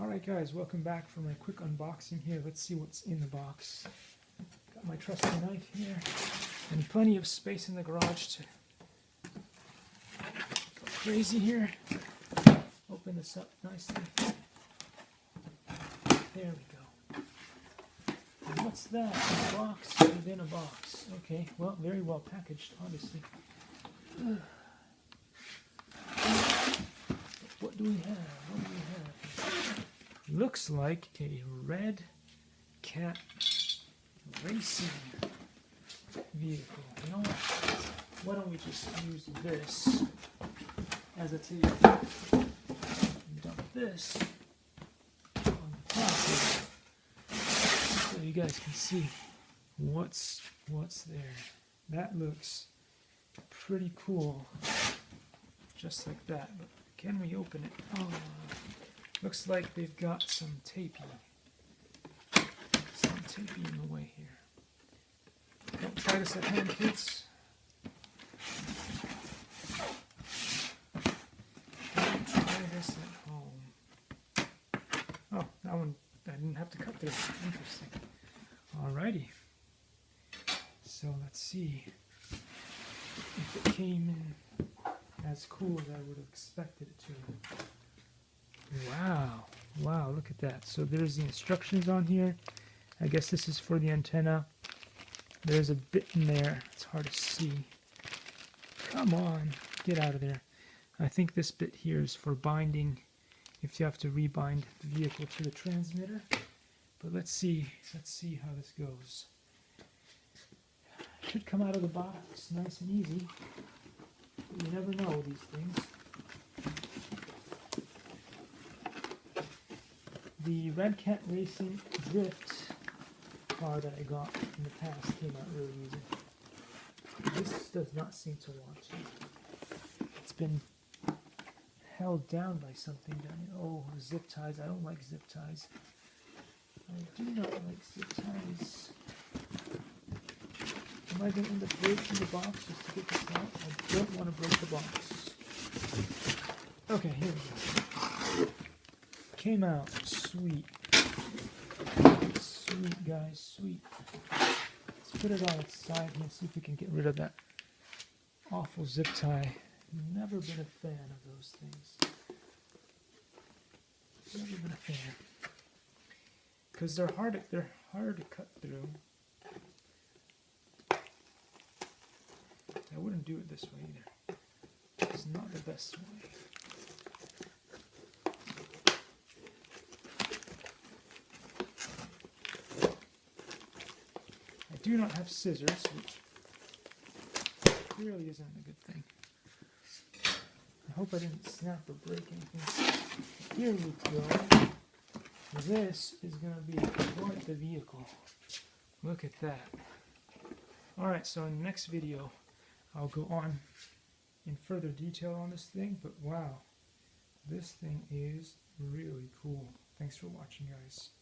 Alright guys, welcome back for my quick unboxing here. Let's see what's in the box. Got my trusty knife here, and plenty of space in the garage to go crazy here. Open this up nicely. There we go. And what's that? A box within a box. Okay, well, very well packaged, obviously. What do we have? What do we have? Looks like a Redcat racing vehicle. You know what? Why don't we just use this as a table? Dump this on the top here, so you guys can see what's there. That looks pretty cool, just like that. But can we open it? Oh, looks like they've got some tapey in the way here. Don't try this at home, kids. Don't try this at home. Oh, that one I didn't have to cut through. Interesting. Alrighty. So let's see if it came in as cool as I would have expected it to. Wow, wow, look at that. So there's the instructions on here. I guess this is for the antenna. There's a bit in there. It's hard to see. Come on, get out of there. I think this bit here is for binding, if you have to rebind the vehicle to the transmitter. But let's see how this goes. Should come out of the box nice and easy. But you never know these things. The Redcat Racing Drift car that I got in the past came out really easy. This does not seem to want to. It's been held down by something down here. Oh, zip ties. I don't like zip ties. I do not like zip ties. Am I going to end up breaking the box just to get this out? I don't want to break the box. Okay, here we go. Came out. Sweet. Sweet, guys. Sweet. Let's put it on its side here and see if we can get rid of that awful zip tie. Never been a fan of those things. Never been a fan. Because they're hard to cut through. I wouldn't do it this way either. It's not the best way. I do not have scissors, which clearly isn't a good thing. I hope I didn't snap or break anything. Here we go. This is going to be quite the vehicle. Look at that. Alright, so in the next video, I'll go on in further detail on this thing, but wow, this thing is really cool. Thanks for watching, guys.